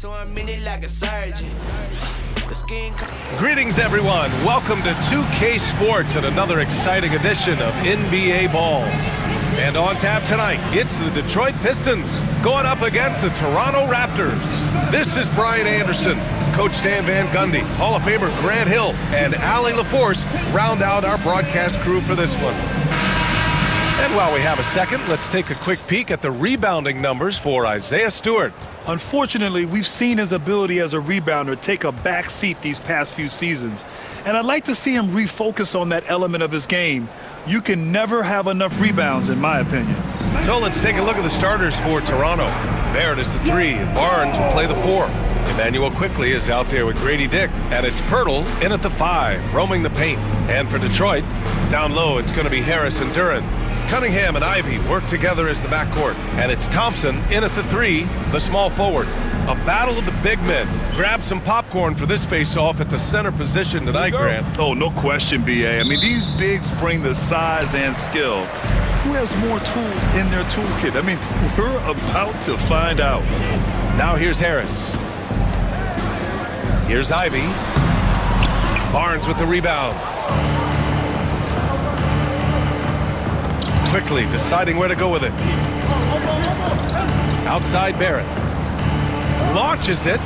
so I'm in it like a surgeon. Greetings, everyone. Welcome to 2K Sports and another exciting edition of NBA Ball. And on tap tonight, it's the Detroit Pistons going up against the Toronto Raptors. This is Brian Anderson, Coach Stan Van Gundy, Hall of Famer Grant Hill, and Allie LaForce round out our broadcast crew for this one. And while we have a second, let's take a quick peek at the rebounding numbers for Isaiah Stewart. Unfortunately, we've seen his ability as a rebounder take a back seat these past few seasons. And I'd like to see him refocus on that element of his game. You can never have enough rebounds, in my opinion. So let's take a look at the starters for Toronto. Barrett is the 3, and Barnes will play the 4. Emmanuel Quickley is out there with Grady Dick, and it's Pirtle in at the 5, roaming the paint. And for Detroit, down low, it's going to be Harris and Duren. Cunningham and Ivey work together as the backcourt, and it's Thompson in at the 3, the small forward. A battle of the big men. Grab some popcorn for this face-off at the center position tonight, Grant. Oh, no question, B.A. I mean, these bigs bring the size and skill. Who has more tools in their toolkit? I mean, we're about to find out. Now here's Harris. Here's Ivey. Barnes with the rebound. Quickly deciding where to go with it. Outside Barrett. Launches it.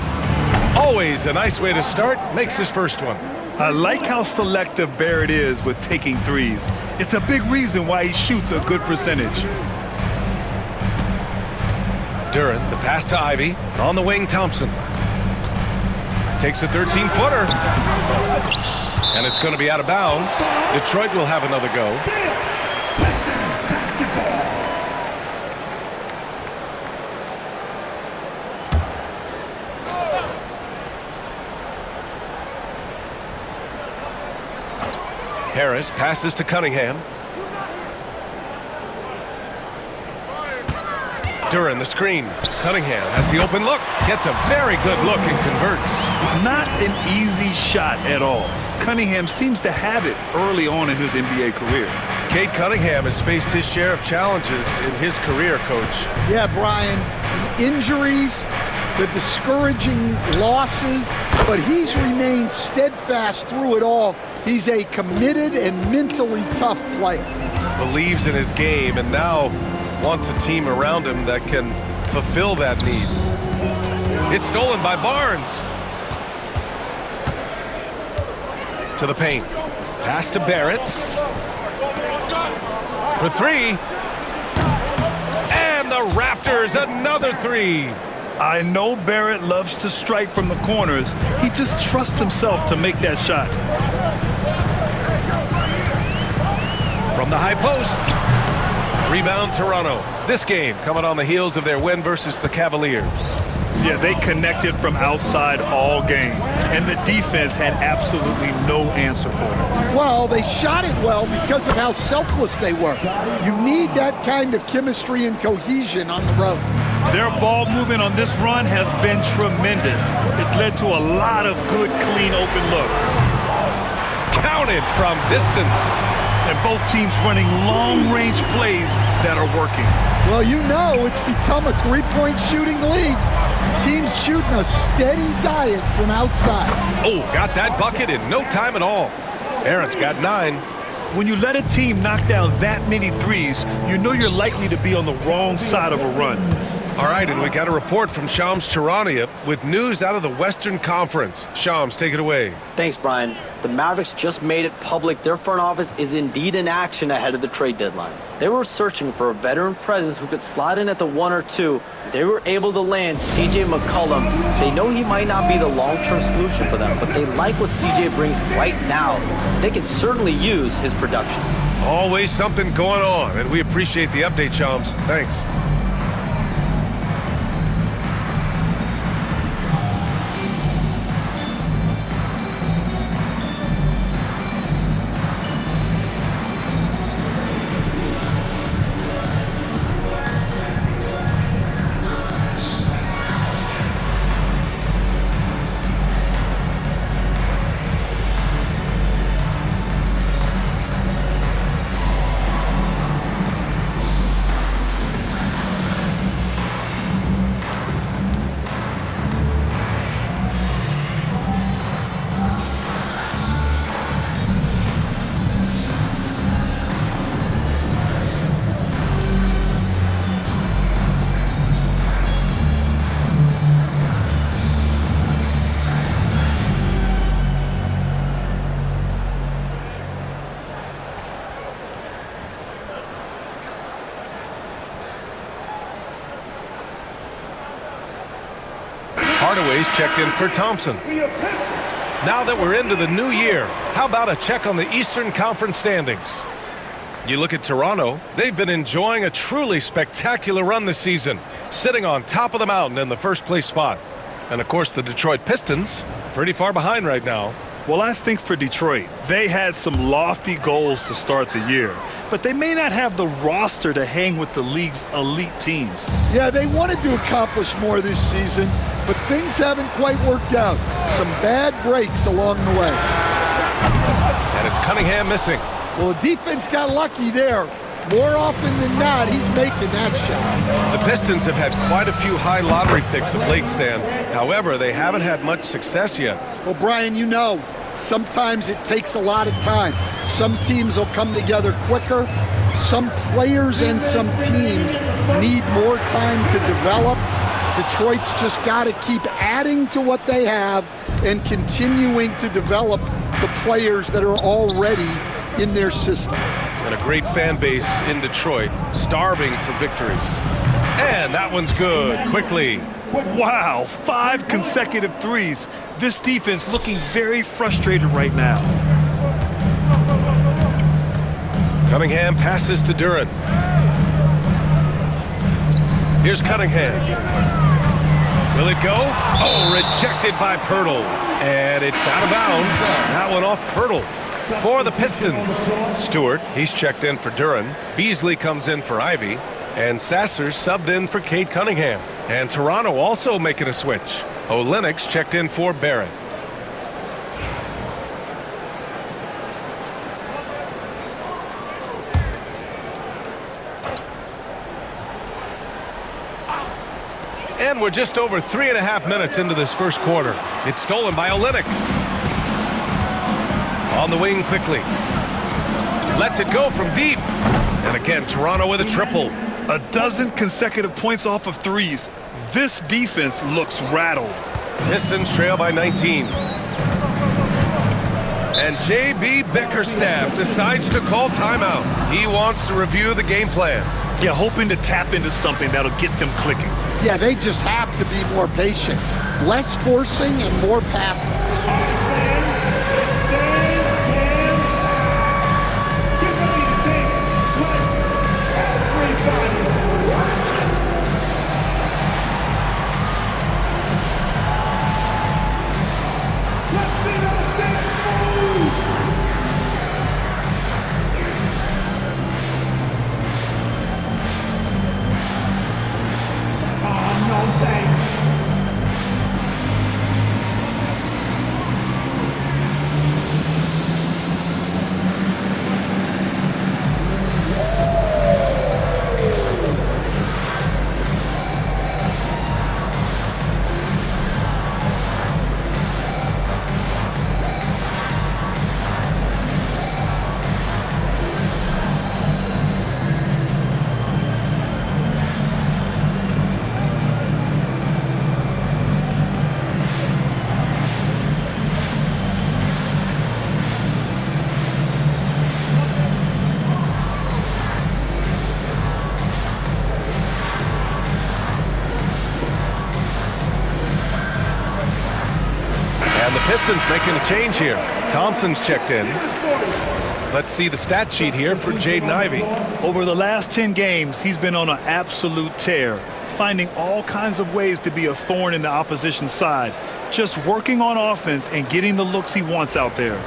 Always a nice way to start. Makes his first one. I like how selective Barrett is with taking threes. It's a big reason why he shoots a good percentage. Duren, the pass to Ivey. On the wing, Thompson. Takes a 13-footer. And it's going to be out of bounds. Detroit will have another go. Harris passes to Cunningham. Duren, the screen. Cunningham has the open look. Gets a very good look and converts. Not an easy shot at all. Cunningham seems to have it early on in his NBA career. Cade Cunningham has faced his share of challenges in his career, Coach. Yeah, Brian, the injuries, the discouraging losses, but he's remained steadfast through it all. He's a committed and mentally tough player. Believes in his game and now wants a team around him that can fulfill that need. It's stolen by Barnes. To the paint. Pass to Barrett. For 3. And the Raptors, another 3. I know Barrett loves to strike from the corners. He just trusts himself to make that shot. From the high post. Rebound Toronto. This game coming on the heels of their win versus the Cavaliers. Yeah, they connected from outside all game, and the defense had absolutely no answer for it. Well, they shot it well because of how selfless they were. You need that kind of chemistry and cohesion on the road. Their ball movement on this run has been tremendous. It's led to a lot of good, clean, open looks. Counted from distance. And both teams running long-range plays that are working. Well, you know it's become a three-point shooting league. Teams shooting a steady diet from outside. Oh, got that bucket in no time at all. Barrett's got 9. When you let a team knock down that many threes, you know you're likely to be on the wrong side of a run. All right, and we got a report from Shams Charania with news out of the Western Conference. Shams, take it away. Thanks, Brian. The Mavericks just made it public their front office is indeed in action ahead of the trade deadline. They were searching for a veteran presence who could slot in at the 1 or 2. They were able to land C.J. McCollum. They know he might not be the long-term solution for them, but they like what C.J. brings right now. They can certainly use his production. Always something going on, and we appreciate the update, Shams. Thanks. Hardaway's checked in for Thompson. Now that we're into the new year, how about a check on the Eastern Conference standings? You look at Toronto, they've been enjoying a truly spectacular run this season, sitting on top of the mountain in the first place spot. And of course, the Detroit Pistons, pretty far behind right now. Well, I think for Detroit, they had some lofty goals to start the year, but they may not have the roster to hang with the league's elite teams. Yeah, they wanted to accomplish more this season, but things haven't quite worked out. Some bad breaks along the way. And it's Cunningham missing. Well, the defense got lucky there. More often than not, he's making that shot. The Pistons have had quite a few high lottery picks of late, Stan. However, they haven't had much success yet. Well, Brian, you know, sometimes it takes a lot of time. Some teams will come together quicker. Some players and some teams need more time to develop. Detroit's just got to keep adding to what they have and continuing to develop the players that are already in their system. And a great fan base in Detroit, starving for victories. And that one's good, quickly. Wow, 5 consecutive threes. This defense looking very frustrated right now. Cunningham passes to Duren. Here's Cunningham. Will it go? Oh, rejected by Pirtle. And it's out of bounds. That one off Pirtle. For the Pistons, Stewart, he's checked in for Duren. Beasley comes in for Ivy. And Sasser's subbed in for Cade Cunningham. And Toronto also making a switch. Olynyk's checked in for Barrett. And we're just over 3.5 minutes into this first quarter. It's stolen by Olynyk. On the wing quickly. Lets it go from deep. And again, Toronto with a triple. A dozen consecutive points off of threes. This defense looks rattled. Pistons trail by 19. And J.B. Bickerstaff decides to call timeout. He wants to review the game plan. Yeah, hoping to tap into something that'll get them clicking. Yeah, they just have to be more patient. Less forcing and more passing. And the Pistons making a change here. Thompson's checked in. Let's see the stat sheet here for Jaden Ivey. Over the last 10 games, he's been on an absolute tear, finding all kinds of ways to be a thorn in the opposition side, just working on offense and getting the looks he wants out there.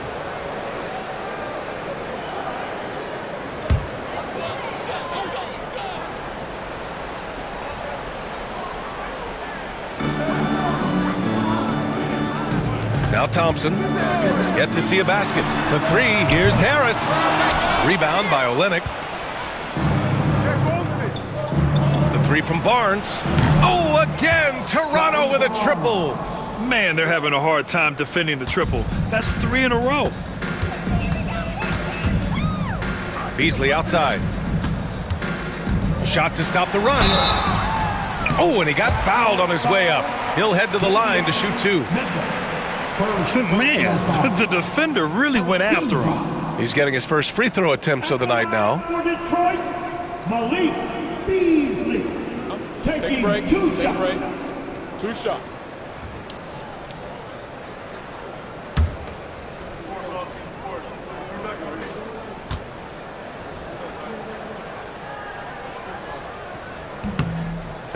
Now Thompson, yet to see a basket. For three, here's Harris. Rebound by Olynyk. The three from Barnes. Oh, again, Toronto with a triple. Man, they're having a hard time defending the triple. That's 3 in a row. Beasley outside. Shot to stop the run. Oh, and he got fouled on his way up. He'll head to the line to shoot 2. Man, the defender really went after him. He's getting his first free throw attempts of the night now. For Detroit, Malik Beasley taking 2 shots. 2 shots.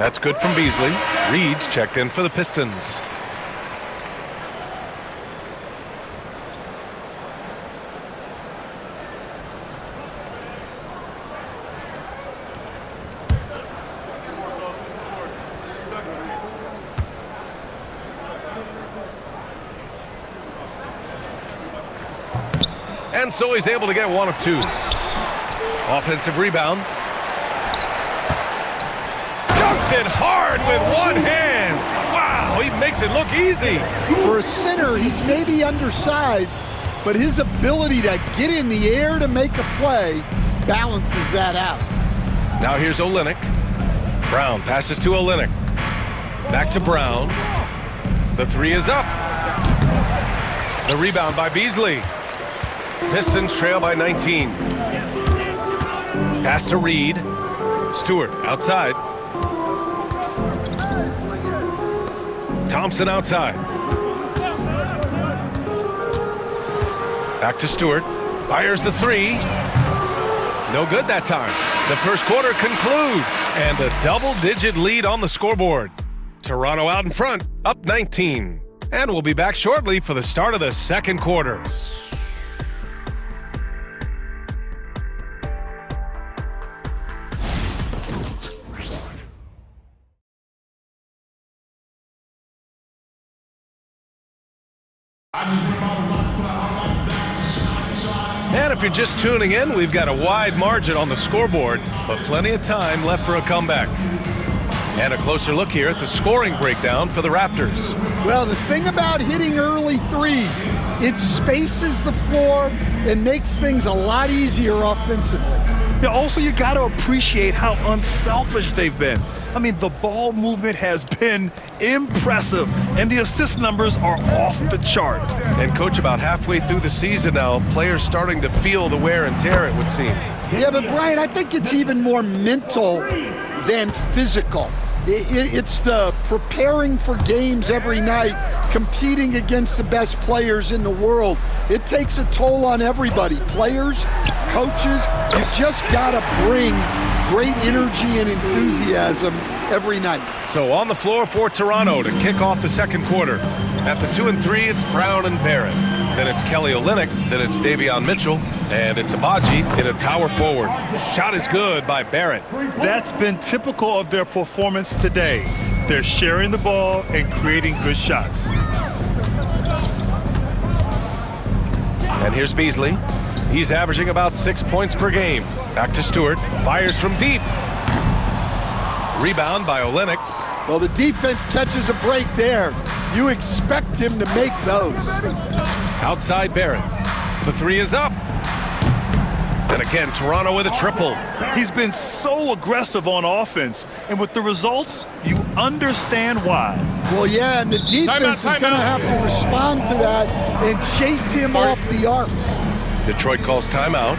That's good from Beasley. Reed's checked in for the Pistons. And so he's able to get one of two. Offensive rebound. Dunks it hard with one hand. Wow, he makes it look easy. For a center, he's maybe undersized, but his ability to get in the air to make a play balances that out. Now here's Olynyk. Brown passes to Olynyk. Back to Brown. The three is up. The rebound by Beasley. Pistons trail by 19. Pass to Reed. Stewart outside. Thompson outside. Back to Stewart. Fires the three. No good that time. The first quarter concludes, and a double-digit lead on the scoreboard. Toronto out in front, up 19. And we'll be back shortly for the start of the second quarter. And if you're just tuning in, we've got a wide margin on the scoreboard, but plenty of time left for a comeback. And a closer look here at the scoring breakdown for the Raptors. Well, the thing about hitting early threes, it spaces the floor and makes things a lot easier offensively. Yeah, also, you got to appreciate how unselfish they've been. I mean, the ball movement has been impressive, and the assist numbers are off the chart. And, Coach, about halfway through the season now, players starting to feel the wear and tear, it would seem. Yeah, but, Brian, I think it's even more mental than physical. It's the preparing for games every night, competing against the best players in the world. It takes a toll on everybody, players, coaches. You just got to bring great energy and enthusiasm every night. So on the floor for Toronto to kick off the second quarter. At the 2 and 3, it's Brown and Barrett. Then it's Kelly Olynyk. Then it's Davion Mitchell. And it's Abaji in at power forward. Shot is good by Barrett. That's been typical of their performance today. They're sharing the ball and creating good shots. And here's Beasley. He's averaging about 6 points per game. Back to Stewart. Fires from deep. Rebound by Olynyk. Well, the defense catches a break there. You expect him to make those. Outside Barrett. The three is up. And again, Toronto with a triple. He's been so aggressive on offense, and with the results, you understand why. Well, yeah, and the defense is going to have to respond to that and chase him off the arc. Detroit calls timeout.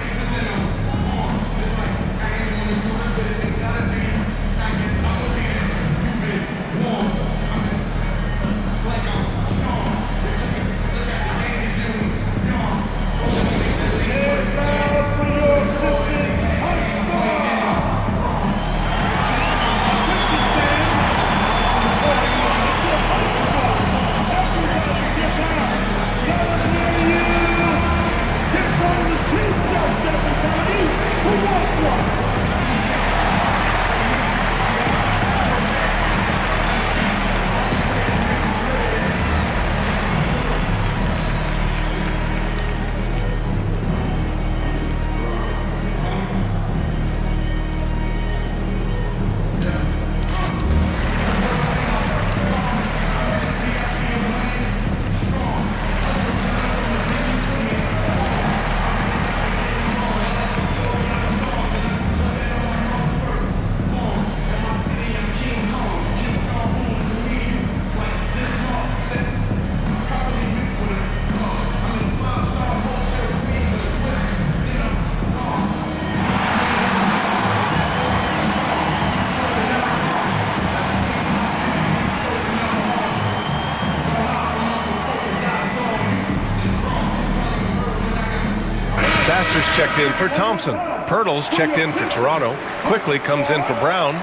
Masters checked in for Thompson. Pirtle's checked in for Toronto. Quickly comes in for Brown.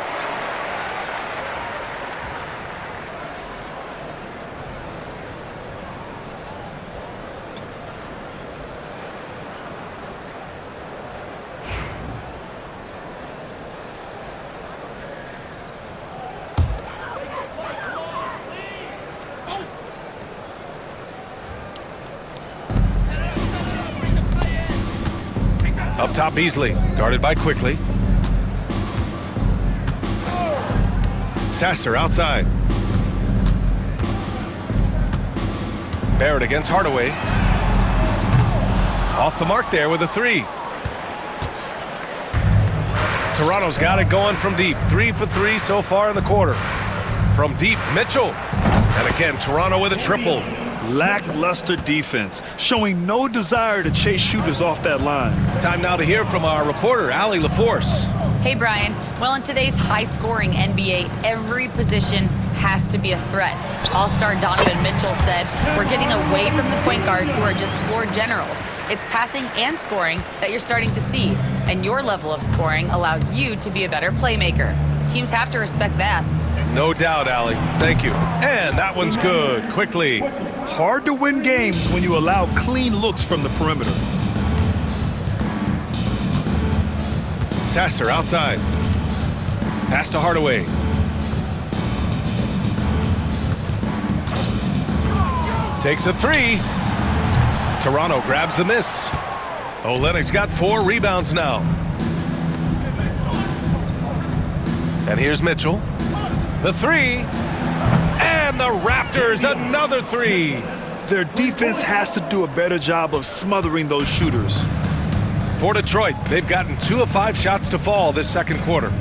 Up top, Beasley, guarded by Quickly. Sasser outside. Barrett against Hardaway. Off the mark there with a three. Toronto's got it going from deep. 3 for 3 so far in the quarter. From deep, Mitchell. And again, Toronto with a triple. Lackluster defense, showing no desire to chase shooters off that line. Time now to hear from our reporter, Allie LaForce. Hey, Brian. Well, in today's high-scoring NBA, every position has to be a threat. All-star Donovan Mitchell said, "We're getting away from the point guards who are just floor generals. It's passing and scoring that you're starting to see, and your level of scoring allows you to be a better playmaker. Teams have to respect that." No doubt, Allie. Thank you. And that one's good. Quickly. Hard to win games when you allow clean looks from the perimeter. Sasser outside. Pass to Hardaway. Takes a three. Toronto grabs the miss. Olynyk's got 4 rebounds now. And here's Mitchell. The three. And the Raptors, another three. Their defense has to do a better job of smothering those shooters. For Detroit, they've gotten 2 of 5 shots to fall this second quarter.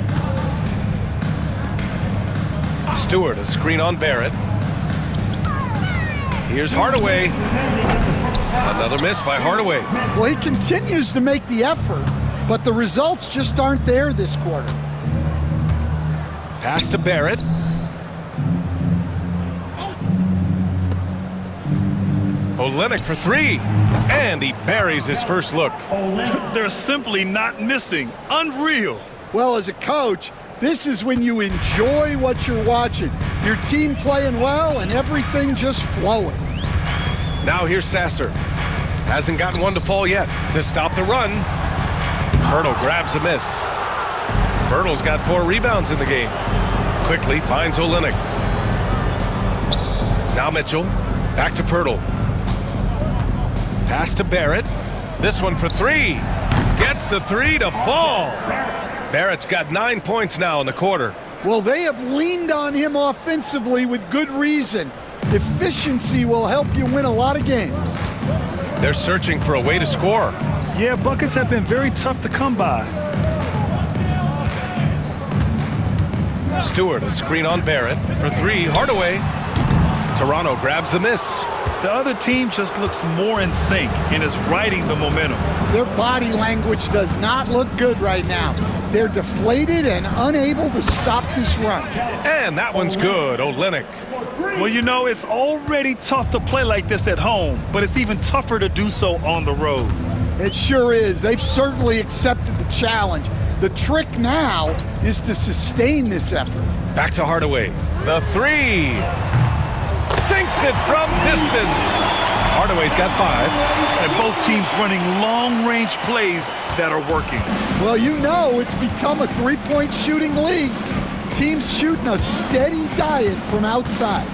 Stewart, a screen on Barrett. Here's Hardaway. Another miss by Hardaway. Well, he continues to make the effort, but the results just aren't there this quarter. Pass to Barrett. Olynyk for 3. And he buries his first look. They're simply not missing. Unreal. Well, as a coach, this is when you enjoy what you're watching. Your team playing well and everything just flowing. Now here's Sasser. Hasn't gotten one to fall yet. To stop the run, Pirtle grabs a miss. Pirtle's got 4 rebounds in the game. Quickly finds Olynyk. Now Mitchell. Back to Pirtle. Pass to Barrett. This one for 3. Gets the 3 to fall. Barrett's got 9 points now in the quarter. Well, they have leaned on him offensively with good reason. Efficiency will help you win a lot of games. They're searching for a way to score. Yeah, buckets have been very tough to come by. Stewart, a screen on Barrett. For 3, Hardaway. Toronto grabs the miss. The other team just looks more in sync and is riding the momentum. Their body language does not look good right now. They're deflated and unable to stop this run. And that one's good, Olynyk. Well, you know, it's already tough to play like this at home, but it's even tougher to do so on the road. It sure is. They've certainly accepted the challenge. The trick now is to sustain this effort. Back to Hardaway. The 3. Sinks it from distance. Hardaway's got 5. And both teams running long-range plays that are working. Well, you know it's become a three-point shooting league. Teams shooting a steady diet from outside.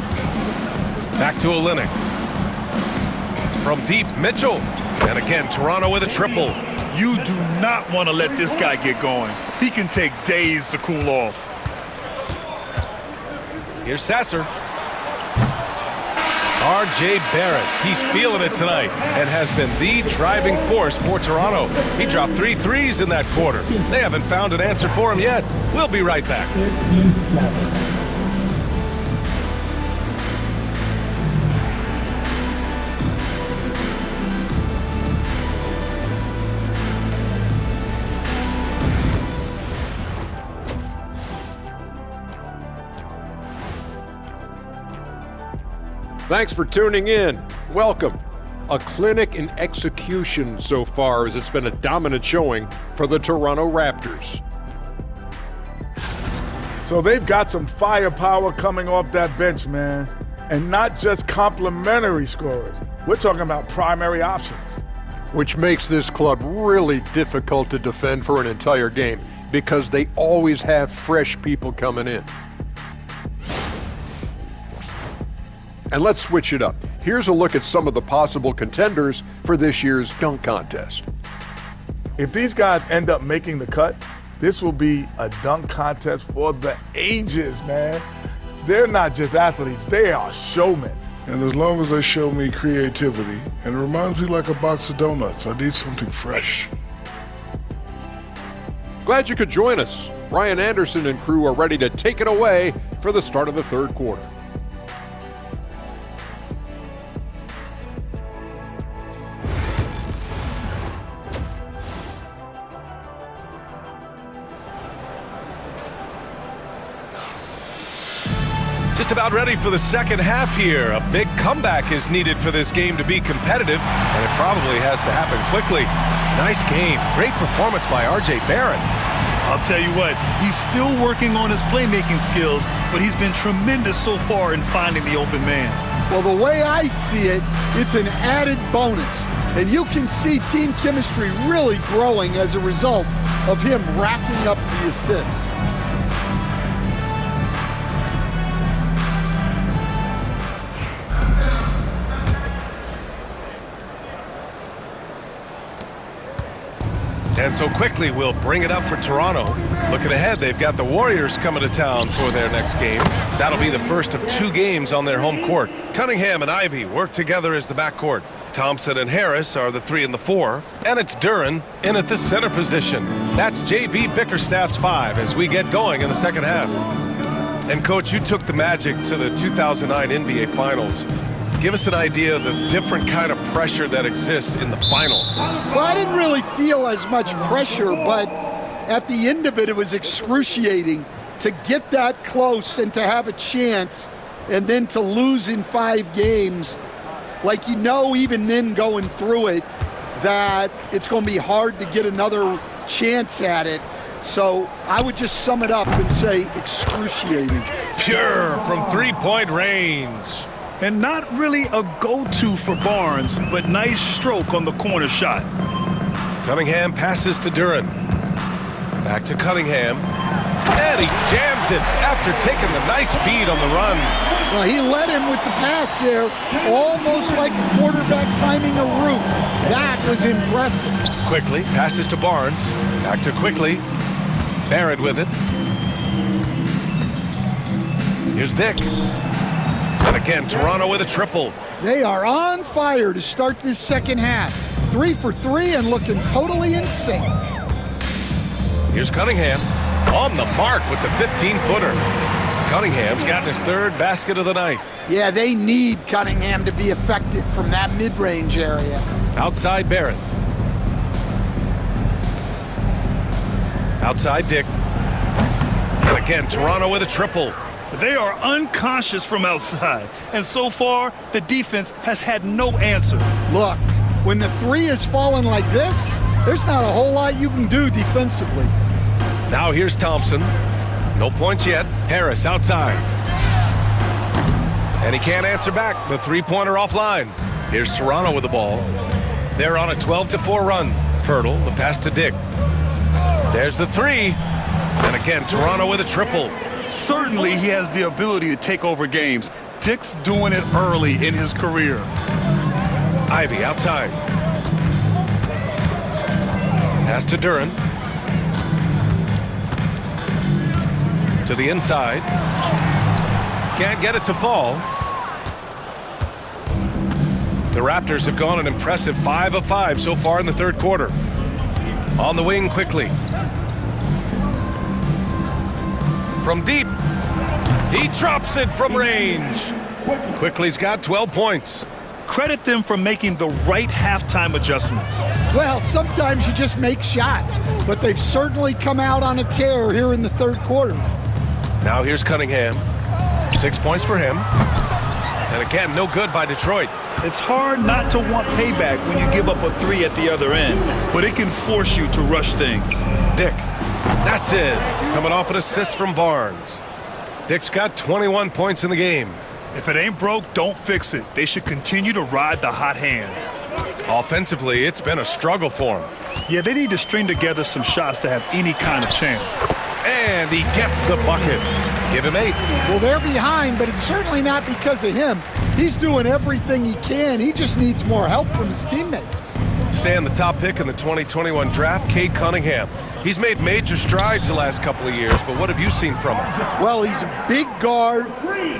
Back to Olynyk. From deep, Mitchell. And again, Toronto with a triple. You do not want to let this guy get going. He can take days to cool off. Here's Sasser. R.J. Barrett, he's feeling it tonight and has been the driving force for Toronto. He dropped 3 threes in that quarter. They haven't found an answer for him yet. We'll be right back. Thanks for tuning in. Welcome. A clinic in execution so far, as it's been a dominant showing for the Toronto Raptors. So they've got some firepower coming off that bench, man. And not just complimentary scorers. We're talking about primary options. Which makes this club really difficult to defend for an entire game because they always have fresh people coming in. And let's switch it up. Here's a look at some of the possible contenders for this year's dunk contest. If these guys end up making the cut, this will be a dunk contest for the ages, man. They're not just athletes, they are showmen. And as long as they show me creativity, and it reminds me like a box of donuts, I need something fresh. Glad you could join us. Ryan Anderson and crew are ready to take it away for the start of the third quarter. Just about ready for the second half here. A big comeback is needed for this game to be competitive, and it probably has to happen quickly. Nice game. Great performance by R.J. Barrett. I'll tell you what, he's still working on his playmaking skills, but he's been tremendous so far in finding the open man. Well, the way I see it, it's an added bonus. And you can see team chemistry really growing as a result of him racking up the assists. And so quickly we'll bring it up for Toronto. Looking ahead, they've got the Warriors coming to town for their next game. That'll be the first of 2 games on their home court. Cunningham and Ivey work together as the backcourt. Thompson and Harris are the 3 and the 4. And it's Duren in at the center position. That's J.B. Bickerstaff's 5 as we get going in the second half. And Coach, you took the Magic to the 2009 NBA Finals. Give us an idea of the different kind of pressure that exists in the finals. Well, I didn't really feel as much pressure, but at the end of it, it was excruciating to get that close and to have a chance and then to lose in 5 games. Like, you know, even then going through it, that it's going to be hard to get another chance at it. So I would just sum it up and say excruciating. Pure from 3-point range. And not really a go-to for Barnes, but nice stroke on the corner shot. Cunningham passes to Duren. Back to Cunningham. And he jams it after taking the nice feed on the run. Well, he led him with the pass there, almost like a quarterback timing a route. That was impressive. Quickly passes to Barnes. Back to Quickly. Barrett with it. Here's Dick. And again, Toronto with a triple. They are on fire to start this second half. 3 for 3 and looking totally in sync. Here's Cunningham on the mark with the 15-footer. Cunningham's gotten his 3rd basket of the night. Yeah, they need Cunningham to be effective from that mid-range area. Outside Barrett. Outside Dick. And again, Toronto with a triple. They are unconscious from outside, and so far, the defense has had no answer. Look, when the 3 is falling like this, there's not a whole lot you can do defensively. Now here's Thompson. No points yet. Harris outside. And he can't answer back. The 3-pointer offline. Here's Toronto with the ball. They're on a 12-4 run. Pirtle, the pass to Dick. There's the 3. And again, Toronto with a triple. Certainly, he has the ability to take over games. Dick's doing it early in his career. Ivey outside. Pass to Duren. To the inside. Can't get it to fall. The Raptors have gone an impressive 5 of 5 so far in the third quarter. On the wing quickly. From deep, he drops it from range. Quickly's got 12 points. Credit them for making the right halftime adjustments. Well, sometimes you just make shots, but they've certainly come out on a tear here in the third quarter. Now here's Cunningham. 6 points for him. And again, no good by Detroit. It's hard not to want payback when you give up a 3 at the other end, but it can force you to rush things. Dick. That's it. Coming off an assist from Barnes. Dick's got 21 points in the game. If it ain't broke, don't fix it. They should continue to ride the hot hand. Offensively, it's been a struggle for him. Yeah, they need to string together some shots to have any kind of chance. And he gets the bucket. Give him 8. Well, they're behind, but it's certainly not because of him. He's doing everything he can. He just needs more help from his teammates. stand the top pick in the 2021 draft, Cade Cunningham. He's made major strides the last couple of years, but what have you seen from him? Well, he's a big guard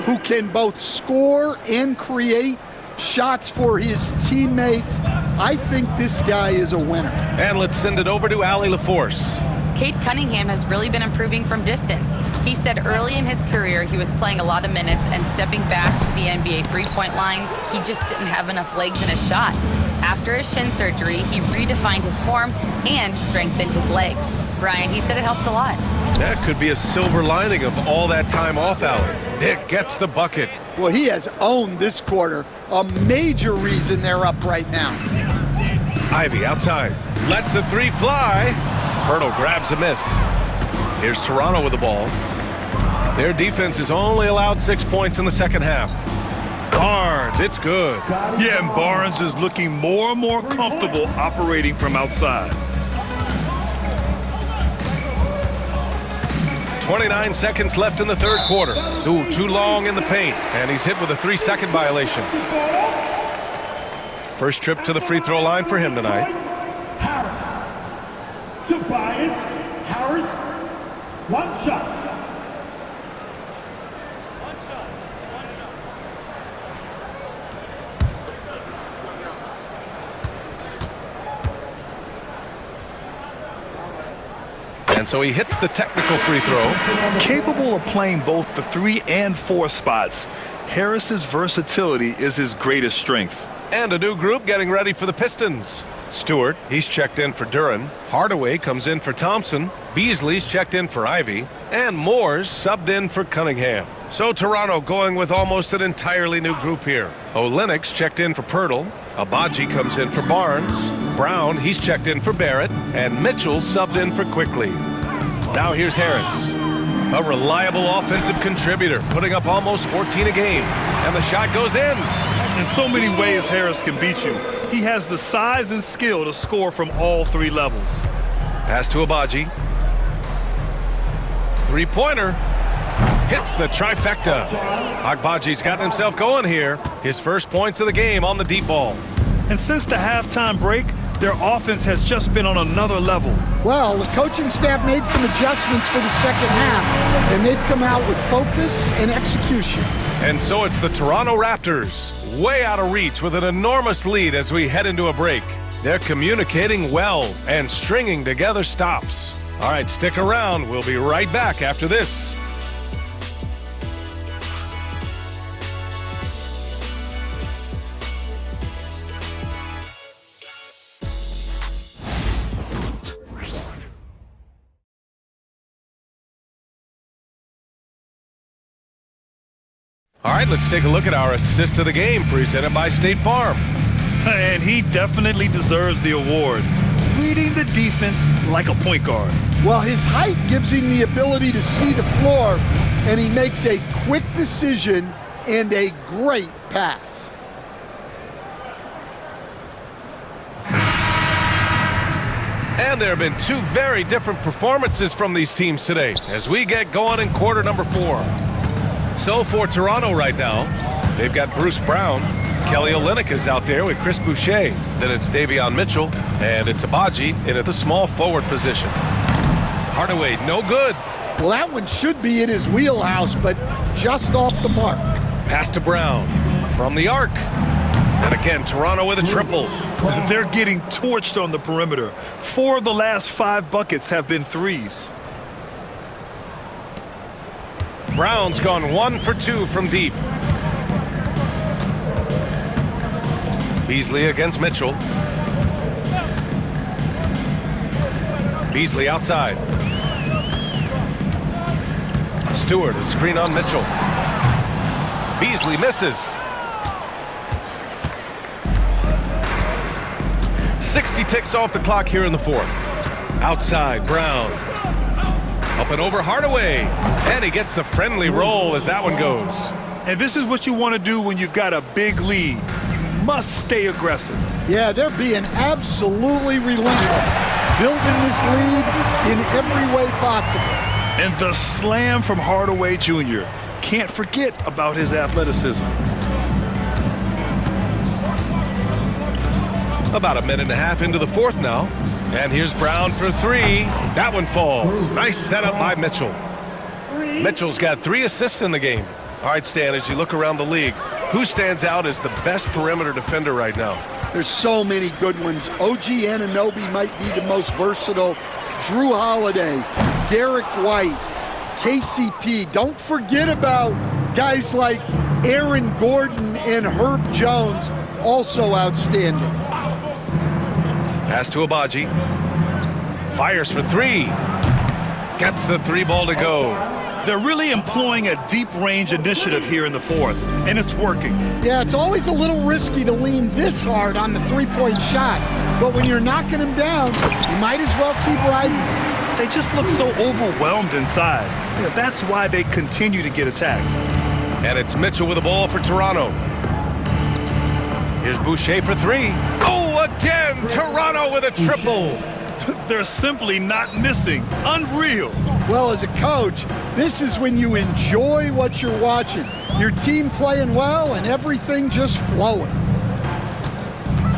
who can both score and create shots for his teammates. I think this guy is a winner. And let's send it over to Allie LaForce. Cade Cunningham has really been improving from distance. He said early in his career he was playing a lot of minutes and stepping back to the NBA three-point line, he just didn't have enough legs in his shot. After his shin surgery, he redefined his form and strengthened his legs. Brian, he said it helped a lot. That could be a silver lining of all that time off, Allie. Dick gets the bucket. Well, he has owned this quarter, a major reason they're up right now. Ivy outside, lets the three fly. Hurdle grabs a miss. Here's Toronto with the ball. Their defense has only allowed 6 points in the second half. Barnes, it's good. Yeah, and Barnes is looking more and more comfortable operating from outside. 29 seconds left in the third quarter. Ooh, too long in the paint, and he's hit with a 3-second violation. First trip to the free throw line for him tonight. Tobias Harris, one shot. And so he hits the technical free throw. Capable of playing both the 3 and 4 spots, Harris's versatility is his greatest strength. And a new group getting ready for the Pistons. Stewart, he's checked in for Duran. Hardaway comes in for Thompson. Beasley's checked in for Ivy. And Moore's subbed in for Cunningham. So Toronto going with almost an entirely new group here. Olynyk's checked in for Pirtle. Abaji comes in for Barnes. Brown, he's checked in for Barrett. And Mitchell subbed in for Quickly. Now here's Harris. A reliable offensive contributor, putting up almost 14 a game. And the shot goes in. In so many ways, Harris can beat you. He has the size and skill to score from all 3 levels. Pass to Abaji. Three-pointer. Hits the trifecta. Agbaji's gotten himself going here. His first points of the game on the deep ball. And since the halftime break, their offense has just been on another level. Well, the coaching staff made some adjustments for the second half, and they've come out with focus and execution. And so it's the Toronto Raptors, way out of reach with an enormous lead as we head into a break. They're communicating well and stringing together stops. All right, stick around. We'll be right back after this. All right, let's take a look at our assist of the game presented by State Farm. And he definitely deserves the award. Reading the defense like a point guard. Well, his height gives him the ability to see the floor, and he makes a quick decision and a great pass. And there have been 2 very different performances from these teams today as we get going in quarter number 4. So for Toronto right now, they've got Bruce Brown. Kelly Olynyk is out there with Chris Boucher. Then it's Davion Mitchell, and it's Abaji in at the small forward position. Hardaway, no good. Well, that one should be in his wheelhouse, but just off the mark. Pass to Brown from the arc. And again, Toronto with a triple. They're getting torched on the perimeter. 4 of the last 5 buckets have been threes. Brown's gone 1 for 2 from deep. Beasley against Mitchell. Beasley outside. Stewart, a screen on Mitchell. Beasley misses. 60 ticks off the clock here in the 4th. Outside, Brown. Up and over Hardaway. And he gets the friendly roll as that one goes. And this is what you want to do when you've got a big lead. You must stay aggressive. Yeah, they're being absolutely relentless, building this lead in every way possible. And the slam from Hardaway Jr. Can't forget about his athleticism. About a minute and a half into the fourth now. And here's Brown for three. That one falls. Nice setup by Mitchell. Mitchell's got 3 assists in the game. All right, Stan, as you look around the league, who stands out as the best perimeter defender right now? There's so many good ones. OG Anunoby might be the most versatile. Drew Holiday, Derek White, KCP. Don't forget about guys like Aaron Gordon and Herb Jones, also outstanding. Pass to Abaji. Fires for 3. Gets the 3-ball to go. They're really employing a deep range initiative here in the fourth, and it's working. Yeah, it's always a little risky to lean this hard on the three-point shot, but when you're knocking them down, you might as well keep riding. They just look so overwhelmed inside. Yeah, that's why they continue to get attacked. And it's Mitchell with the ball for Toronto. Here's Boucher for 3. Oh, again, Toronto with a triple. They're simply not missing. Unreal. Well, as a coach, this is when you enjoy what you're watching. Your team playing well and everything just flowing.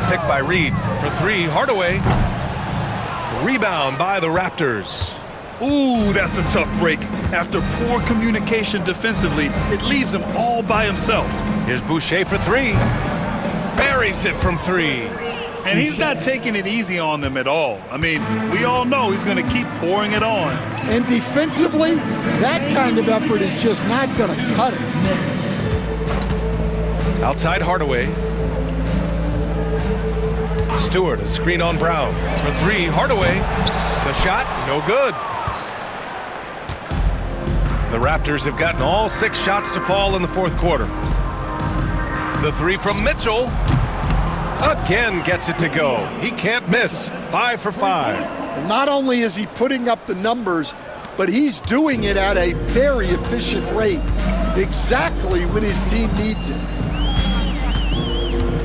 Picked by Reed for 3. Hardaway. Rebound by the Raptors. Ooh, that's a tough break. After poor communication defensively, it leaves him all by himself. Here's Boucher for 3. Buries it from 3. And he's not taking it easy on them at all. I mean, we all know he's going to keep pouring it on. And defensively, that kind of effort is just not going to cut it. Outside Hardaway. Stewart, a screen on Brown for 3. Hardaway. The shot, no good. The Raptors have gotten all 6 shots to fall in the fourth quarter. The 3 from Mitchell. Again gets it to go. He can't miss. 5 for 5. Not only is he putting up the numbers, but he's doing it at a very efficient rate. Exactly when his team needs it.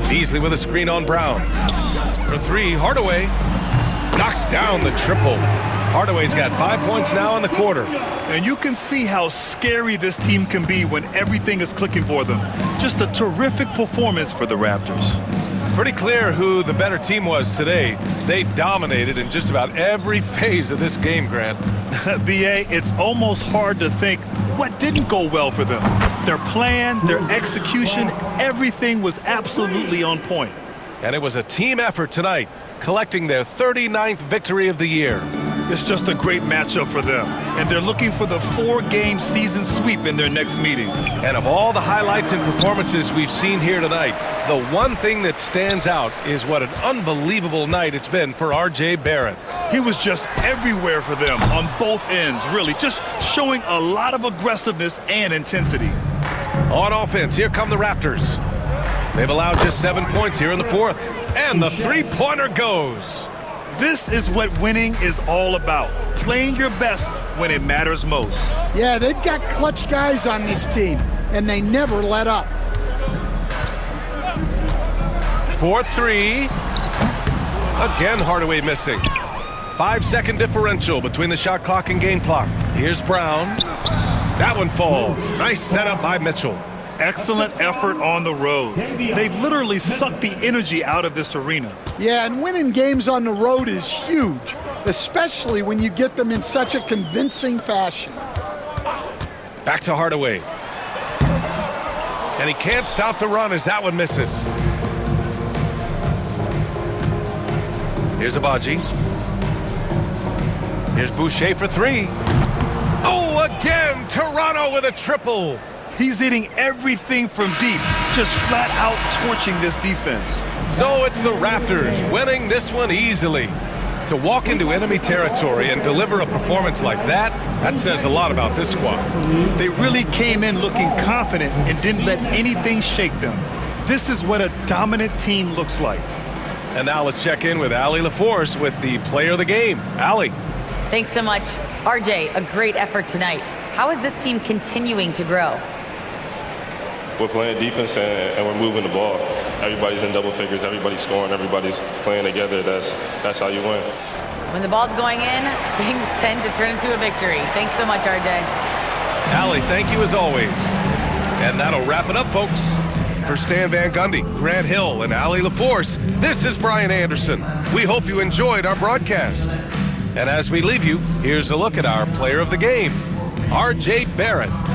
Beasley with a screen on Brown. For 3, Hardaway knocks down the triple. Hardaway's got 5 points now in the quarter. And you can see how scary this team can be when everything is clicking for them. Just a terrific performance for the Raptors. Pretty clear who the better team was today. They dominated in just about every phase of this game, Grant. B.A., it's almost hard to think what didn't go well for them. Their plan, their execution, everything was absolutely on point. And it was a team effort tonight, collecting their 39th victory of the year. It's just a great matchup for them, and they're looking for the 4-game season sweep in their next meeting. And of all the highlights and performances we've seen here tonight, the one thing that stands out is what an unbelievable night it's been for R.J. Barrett. He was just everywhere for them on both ends, really, just showing a lot of aggressiveness and intensity. On offense, here come the Raptors. They've allowed just 7 points here in the fourth, and the 3-pointer goes. This is what winning is all about, playing your best when it matters most. Yeah, they've got clutch guys on this team, and they never let up. 4-3. Again, Hardaway missing. 5-second differential between the shot clock and game clock. Here's Brown. That one falls. Nice setup by Mitchell. Excellent effort on the road. They've literally sucked the energy out of this arena. Yeah, and winning games on the road is huge, especially when you get them in such a convincing fashion. Back to Hardaway. And he can't stop the run as that one misses. Here's Abaji. Here's Boucher for 3. Oh, again, Toronto with a triple. He's hitting everything from deep, just flat out torching this defense. So it's the Raptors winning this one easily. To walk into enemy territory and deliver a performance like that, that says a lot about this squad. They really came in looking confident and didn't let anything shake them. This is what a dominant team looks like. And now let's check in with Allie LaForce with the player of the game. Allie. Thanks so much. RJ, a great effort tonight. How is this team continuing to grow? We're playing defense and we're moving the ball. Everybody's in double figures, everybody's scoring, everybody's playing together. That's how you win. When the ball's going in, things tend to turn into a victory. Thanks so much, RJ. Allie, thank you as always. And that'll wrap it up, folks. For Stan Van Gundy, Grant Hill, and Allie LaForce, this is Brian Anderson. We hope you enjoyed our broadcast. And as we leave you, here's a look at our player of the game, R.J. Barrett.